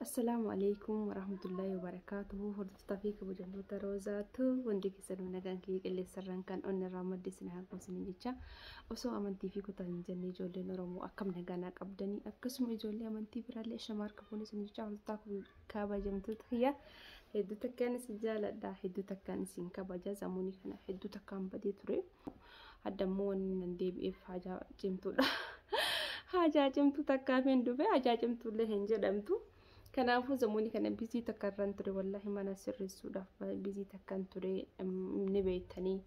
السلام عليكم ورحمة الله وبركاته. هردفتا فيك بجنبوتا روزاتو وندي كسنو نغان كي اللي سران كان اون رامد دي سنها كوسن جيتشا وسو امانتي فيكو تنجني جولي نرمو اكم نغانا قبدني اكسم جولي امانتي برالي شمار كفوني سن جيتشا هردفتا كابا جمتو تخيا هدو تكان سجالة دا هدو تكان سين كابا جازموني كان هدو تكان بدي تري هدمون نديب اف حاجة جمتو حاجة جمتو تكامين دوبي حاجة جمتو لهنجا دمتو kanaafuu zamuuni kana bizii takka irraan ture wallahi mana sirreessuudhaaf bizii takkaan ture ni beektanii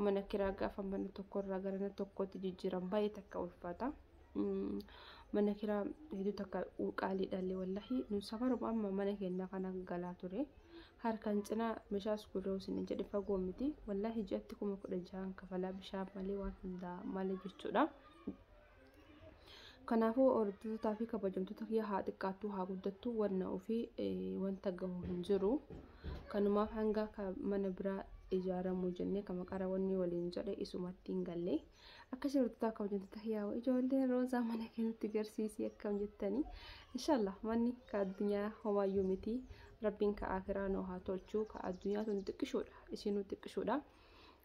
mana kiraa gaafa mana tokko irraa gara mana tokkotti jijjiiran baay'ee takka ulfaata mana kiraa hedduu takka qaaliidhaallee wallahi nu safaruma amma mana keenya kana galaa ture harkaan cinaa meeshaa iskuuloo isin jedhe fagoo miti wallahi ji'atti 16,000 kafalaa bishaan malee waan hundaa malee jechuudha. kanaafuu hordoftoota fi kabajamtoota kiyya haa xiqqaattu haa guddattu wanna ofii wanta gahu hin jiru kanumaaf hanga mana biraa ijaaramu jennee kama qarawwanni waliin jedhe isumatti hin galle akkasii hordoftoota kabajamtoota kiyya ijoollee roozaa mana keenyatti garsiisii akkam jettanii inshallah manni ka addunyaa homaayyuu miti rabbiin ka akiraa noo haa tolchuu ka addunyaa tun xiqqishuudha isinuu xiqqishuudha.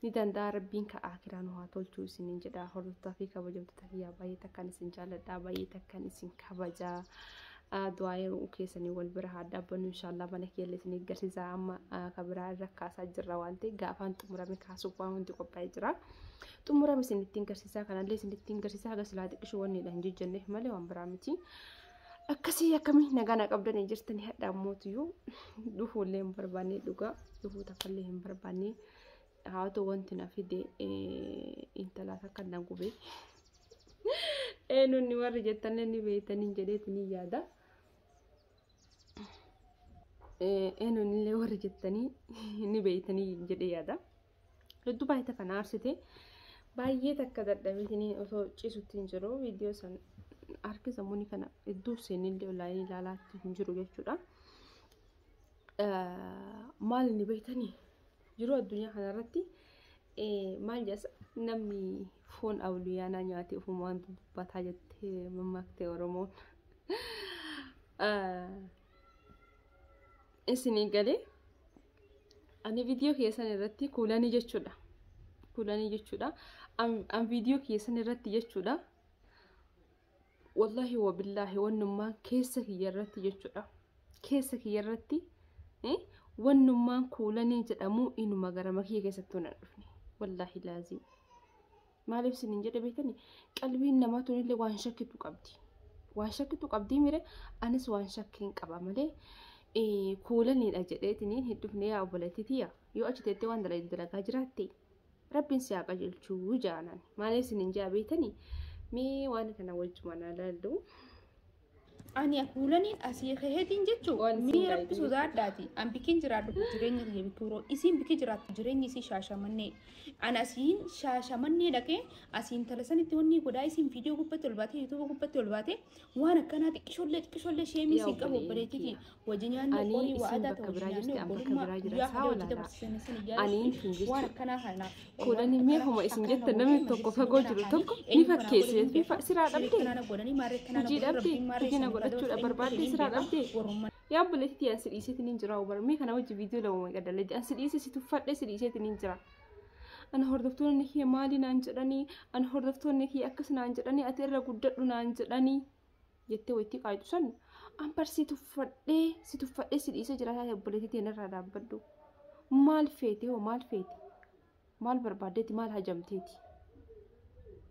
ni danda'a rabbiin ka akiraan haa tolchuu isiniin jedha hordoftoota fi kabajamtoota kiyya baay'ee takkaan isin jaalladha baay'ee takkaan isin kabajaa du'aa yeroo keessanii wal bira haa dhaabbannu inshallah mana keelle isin garsiisa amma kabiraa irra kaasaa jirra waan ta'eef gaafaan xumurame kaasuuf waan hundi qophaa'ee jira xumurame isin ittiin garsiisaa kanallee isin ittiin garsiisaa haga silaa xiqqishu wanniidha hin jejjenne malee waan biraa miti akkasii akkamii nagaa qabdanii jirtanii hadhaa mootiyyuu dhufuullee hin barbaanne dhugaa dhufuu takkaallee hin barbaanne haatu wanti na fide intala takka nagube nunni warri jettanii ni beeytanii jedheetanii yaada nunni illee warri jettanii ni beeytanii jedhee yaada hedduu baay'ee takka naarsite baay'ee takka dadhabeetanii osoo ciisutti hin jiru viidiyoo san harki zamuni kana hedduu seenillee olaanii ilaalaatti hin jiru jechuudha maal ni beeytanii jiru addunyaa kanarratti maal jasa namni foon awliyaanaa nyaatee ufumaan dubbataa jettee mammaktee oromoon isinii galee ani viidiyoo keessan irratti kuulanii jechuudha an viidiyoo keessan irratti jechuudha wallahi wabillaahi wannummaa keessa kiyya irratti jechuudha keessa kiyya irratti wannummaan kuulanii jedhamu inuma gara makiyya keessatti waan dhufne wallahi laazim maaliif sinin jedhe beekani qalbiin namaa tunillee waan shakkitu qabdi mire anis waan shakkiin qaba malee kuulaniidha jedheetiniin hin dhufne yaa obboleettitiya yoo achi teettee waan dalagaa jiraatte rabbiin si haa qajeelchuu jaanan maaliif sinin jedha beekani mee waan kana wajjuma laallu ani akuulaniin asii heetiin jechuun mii rabbi sodaadhaati an bikin jiraadhu jireenya kiyya bikiroo isiin biki jiraattu jireenyi isii shaashamannee an asiin shaashamannee dhaqee asiin talasanitti wanni godhaa isiin viidiyoo gubbatti ol baatee yuutuuba gubbatti ol baatee waan akkanaa xiqqishoollee sheemii siin qabu obboleettiti wajji nyaanni qorii waa aadaa ta'u wajji nyaanni obbolummaa guyyaa haala hojjeta barsiisan isin ijaaru waan akkanaa kanaaf kuulanii mee homa isin jette namni tokko fagoo jiru tokko ni fakkeesse siraa dhabdee hojii dhabdee hojii na godhachuudha barbaadde siraa dhabdee yaa obboleettii an sidhiiseetiin hin jira ubarmee kana wajji viidiyoo lama gaddalee an sidhiise si tuffadhe sidhiiseetiin hin jira ana hordoftoonni kiyya maali naan jedhanii ana hordoftoonni kiyya akkas naan jedhanii ati irra guddadhu naan jedhanii jettee waytii qaayitu san an barsi tuffadhee sidhiise jira yaa obboleettii irraa dhaabbadhu maal feete hoo maal barbaaddeeti maal hajamteeti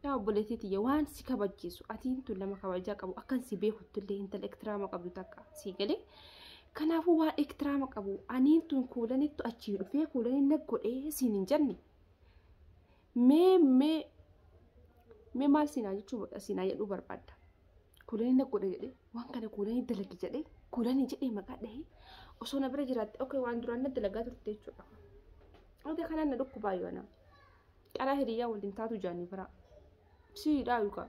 yaa obboleettii waan si kabachiisu atiin tun lama kabajaa qabu akkan si beekutullee intala ektiraama qabdu takka si galee kanaafuu waan ektiraama qabu aniin tun kuulanittu achii dhufee kuulanii na godhee siin hin jenne mee maal siinaa jedhuu barbaadda kuulanii na godhe jedhee waan kana kuulanii dalagi jedhee kuulanii jedhee maqaa dhahee osoo na bira jiraatte okay waan duraan na dalagaa turte jechuudha odee kanaan na dhukkubaa yoo ana qaraa hiriyaa waliin taatu jaanii bira si daayuka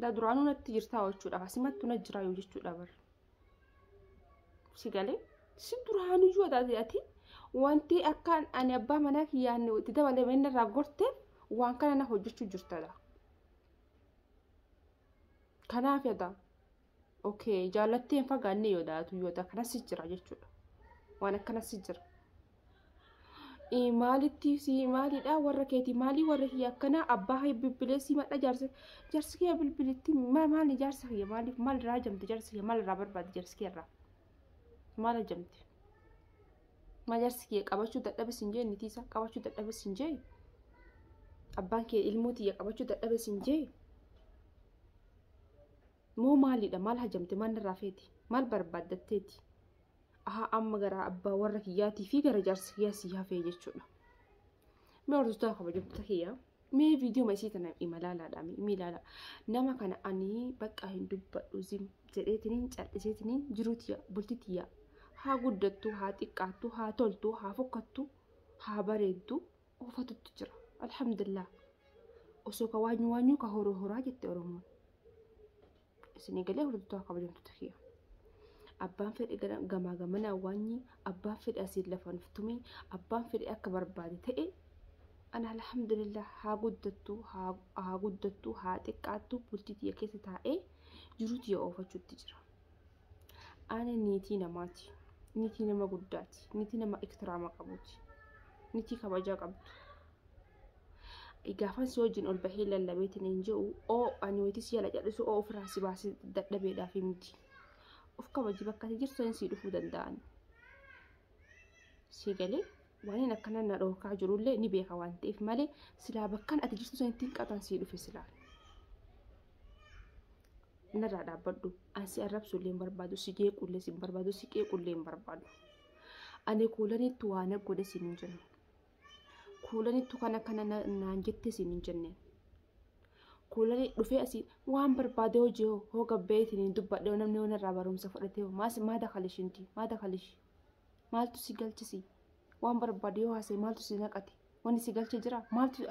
da duraanu natti jirtaa jechuudha asimattu na jiraa yoo jechuudha bar si galee si duraanu yoo taate ati wanti akka ani abbaa manaa kiyyaan itti dabalee meenna irraa gorte waan kana na hojjechuu jirtadha kanaaf yada اوكي جالتين فقاني يوداتو يودا كنا سجرا جيتشودا وانا كنا سجرا maalitti si maalidha warra keeti maalii warra kiyya akkana abbaa kee bilbileessi madha jaarsi kiyya bilbilitti maali jaarsi kiyya maaliif maal irraa jamte jaarsi kiyya maal irraa barbaade jaarsi kiyya irraa maal jamte maal jaarsi kiyya qabachuu dadhabe sinjee nitiisa qabachuu dadhabe sinjee abbaan kee ilmoo tiyya qabachuu dadhabe sinjee moo maalidha maal hajamte maal irraa feeti maal barbaaddatteeti aha amma gara abbaa warra kiyyaatii fi gara jaarsi kiyyaa si hafee jechuudha. Mee hordoftoota kabajamtoota kiyyaa mee viidiyoo masii tana imalaalaadha miilaala nama kana ani bakka hin dubbadhu zim jedheetiniin cal'iseetiniin jiruutiya bultitiya haa guddattu haa xiqqaattu haa toltu haa fokkattu haa bareeddu ufatutti jira alhamdulillah osoo ka waanyuu ka horaa jette oromoon isinii galee hordoftoota kabajamtoota kiyyaa. Abbaan fedhe gamaa gamana waanyi abbaan fedhe asiin lafaan ftumee abbaan fedhe akka barbaade ta'e ana alhamdulillah haa guddattu haa xiqqaattu bultitiya keessa taa'ee jiruutiya oofachuutti jira. Ana niitii namaati niitii nama guddaati niitii nama iktiraama qabuuti niitii kabajaa qabdu. Gaafan si wajjin ol bahee lallabeetiin hin jiru oo ani waytis yala jedhisu oo ofirraa si baasee dadhabeedhaaf miti. Of kabaji bakka ati jirtu si dhufuu danda'an. Si galee waan akkana na dhookaa jirullee ni beeka waan ta'eef malee silaa bakkan ati jirtu san ittiin qatan si dhufe silaa. Narraa dhaabbadhu ansi arrabsullee hin barbaadu si jeequllee si hin barbaadu si qeequllee hin barbaadu. Ani kuulanitti waan godhe si hin jenne. Kuulanitti kana naan jette si hin jenne. Kuulanii dhufee asii waan barbaade hojii hoo gabbeetiin dubbadhe namni waan irraa barumsa fudhatee maada kalishinti maada kalishi maaltu si galchisi waan barbaade yoo haasee maaltu si naqate wanni si galche jira maaltu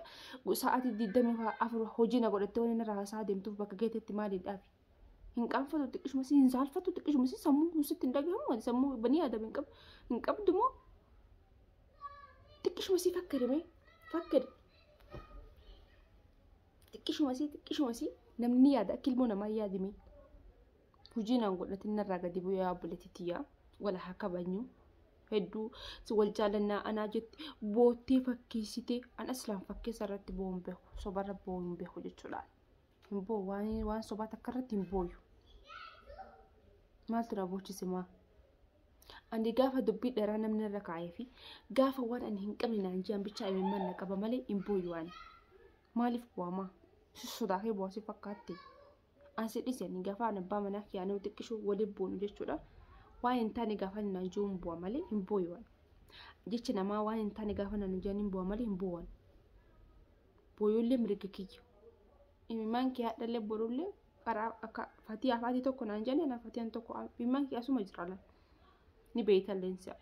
sa'aatii 24 hojii na godhatte wanni irraa haasaa deemtuuf bakka geetetti maaliidhaaf hin qaanfatu xiqqishuma si hin saalfatu xiqqishuma si sammuu sitti hin dhagahamu sammuu banii adab hin qabdu moo xiqqishuma si fakkarime fakkari. Xiqqishuma si namni yaada akka ilmoo namaa yaadime hojii naan godhatin narraa gadi bu'ee yaabbuletitiyaa wala haa kabajnu hedduu si wal jaalannaa anaa jette boottee fakkeessite an aslaan fakkeessa irratti bo'uun beeku sobarra bo'uun beeku jechuudha. Hin bo'u waan sobaa takka irratti hin bo'u maaltu na bochise maa ani gaafa dubbii dheeraa namni irra kaa'ee fi gaafa waan ani hin qabne naan jiran bichaa imimman na qaba malee hin bo'u waan maaliif bu'amaa. Sudah ke buat si fakkaate ansi dhisanii gaafa abbaa manaa kiyaanuu xiqqishuu waliin buunu jechuudha. Waan hin taane gaafa naan jiruun bu'a malee hin bu'u jechi namaa waan hin taane gaafa naan jiran bu'a malee hin bu'u bu'uullee mirga kiyya imimmaan kee haadhallee borullee karaa akka fatii tokko naan jenne na fatiin tokko imimmaan kee asuma jiraala ni beeytalleen si'a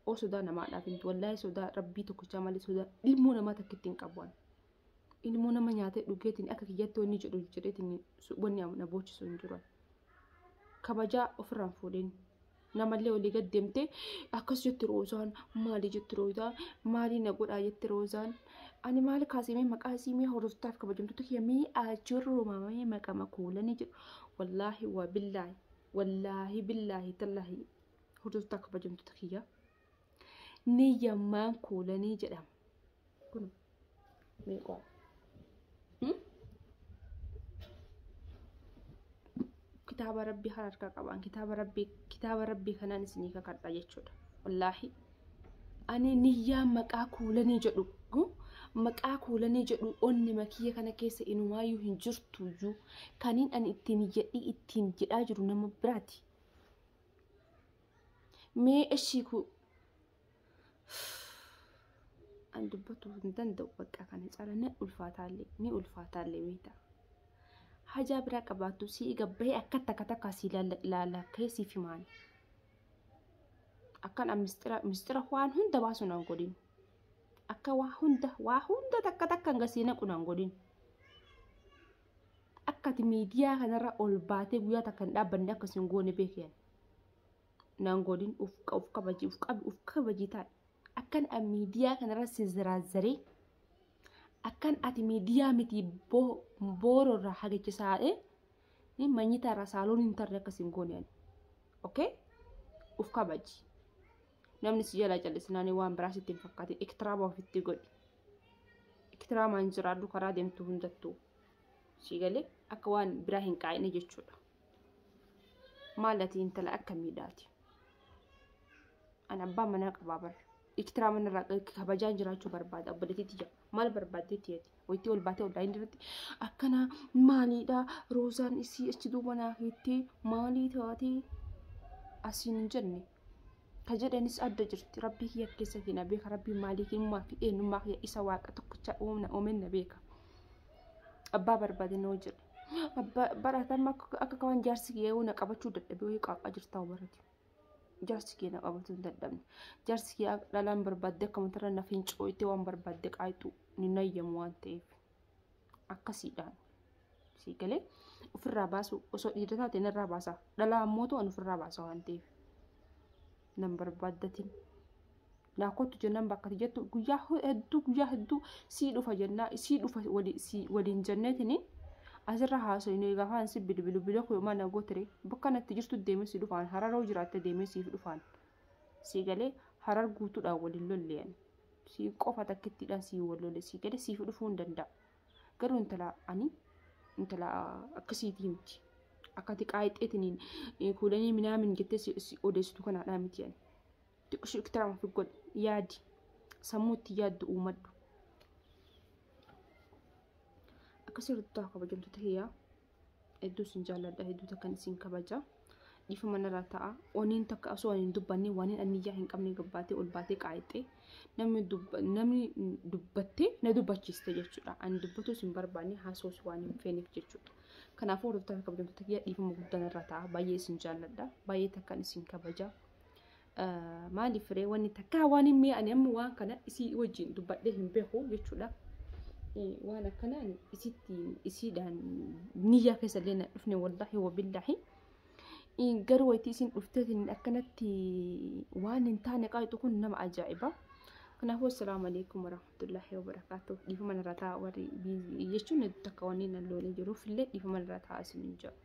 oo sodaa namaadhaaf hin wallahi sodaa rabbii tokkochaa malee sodaa ilmoo namaa takka ittiin qabuun. Ilmoo nama nyaatee dhugeetiin akka kiyyatti wanni jedhu jedheetiin wanni na boochisu hin jiru. Kabajaa ofirraan fuudheen namallee walii gad deemtee akkas jetti roozaan maali jetti roozaan maali na godhaa jetti roozaan ani maali kaasimee maqaa simee hordoftaaf kabajamtoota kiyya mii ajirru mamee maqama kuulanii jedhu wallaahi billaahi tallaahi hordoftaaf kabajamtoota kiyya ni yammaan kuulanii jedhama. Kun meeqaa kitaaba rabbii harkaa qaban kitaaba rabbii kanaan isinii kakadha jechuudha. Wallaahi ani niyyaa maqaa kuulanii jedhu onni makiyya kana keessa inumaayyuu hin jirtuyyuu kaniin ani ittiin jedhaa jiru nama biraati. Mee ishiiku an dubbatu hin danda'u bakka kana caala ni ulfaataallee beektaa. Hajaa biraa qabaattu si gabbahee akka takka si laala keessi fi maani. Akkan mistira waan hunda baasu naan godhin. Akka waa hunda takka ngasii naqu naan godhin. Akkati miidiyaa kanarra ol baatee guyyaa takka hin dhaabbanne akkasiin goone beekan. Naan godhin uf kabajii taa'e. Akkan miidiyaa kanarra si ziraazzaree akkan ati miidiyaa miti boororraa hagechisaadhe manyita irraa saaloon hin tarre akkasiin goone ani. Okay? Uf kabaji. Namni si jala callisnaanii waan biraa sitti hin fakkaatin ektiraamaa ofitti godhi. Ektiraamaan jiraadhu karaa deemtu hundattuu. Si galee akka waan biraa hin qaa'ine jechuudha. Maalati intala akka miidhaati. Ana abbaa manaa qabaa bara. Ektiraamaan irraa kabajaan jiraachuu barbaada. Obboleettiitti jira. Maal barbaaddeetti yeeti? Wayitti ol baatee ol daa'in irratti akkana maaliidha roozaan isii achi duuba naa hiittee maalii taatee asiin hin jenne. Ka jedhanis adda jirti. Rabbii kiyya keessatti na beeka. Rabbii maalii himmummaa fi eenyummaa kiyya isa waaqa tokkicha uumen na beeka. Abbaa barbaade noo jedhe. Barataan akka kawan jaarsi kiyya na qabachuu dadhabee wayii qaaqaa jirtaa barate. Jaarsi kiyya na qabachuu hin dadhabne. Jaarsi kiyya dhalaan barbaadde akka matarra na fincooyte waan barbaadde qaayitu ni nayyamu waan ta'eef. Akkasiidhaan. Si galee ofirraa baasu osoo dhiira taate narraa baasa. Dhalaa ammoo ta'an ofirraa baasa waan ta'eef. Nan barbaaddatin. Naakottu jennaan bakkati jettu guyyaa hedduu sii dhufa jennaa sii dhufa waliin jenneetini asirra haasofne gaafaan si bilbiluu koo mana gootere bakka natti jirtu deemee si dhufaan hararoo jiraatte deemee siif dhufaan. Si galee harar guutuudhaan waliin lolleen. Si qofa takkittiidhaan si wal lolle si galee siif dhufuu hin danda'a. Garuu intala akkasiitii miti. Akkati qaayixeetiniin kuulanii minaamin jettee si odeessitu kanaadhaa miti ani. Xiqqoo ektiraamaa fi godhi yaadi sammuutti yaaddu uumadhu. Akkasirratti ta'a kabajamtoota kiyyaa hedduu isin jaalladha hedduu takkan isin kabaja. Dhiifama narraa ta'a waniin takka osoo hin dubbanne waniin aniyyaa hin qabne gabbaatee ol baatee qaayixee namni dubbattee na dubbachiiste jechuudha. Ani dubbatus hin barbaanne haasawus waan hin feeneef jechuudha. Kanaafuu hordoftoota kabajamtoota kiyyaa dhiifama guddaan irraa ta'a baay'ee isin jaalladha baay'ee takkan isin kabaja. Maaliif firee wanni takkaa waan hin mi'aane amma waan kana isii wajjin dubbadhee hin beeku jechuudha. Waan akkanaan isiidhaan niyyaa keessa illee na dhufne wallaahi wabillaahi. Garuu wayitii isin dhufteetiin akkanatti waan hin taane qaayitu kun nama ajaa'iba. Kanaafuu assalaamu alaikum warahmatullaahi wabarakaatuh. Dhiifama narraa ta'a warri jechuun takka wanni nan loolee jiruuf illee dhiifama narraa ta'a isin hin jedhu.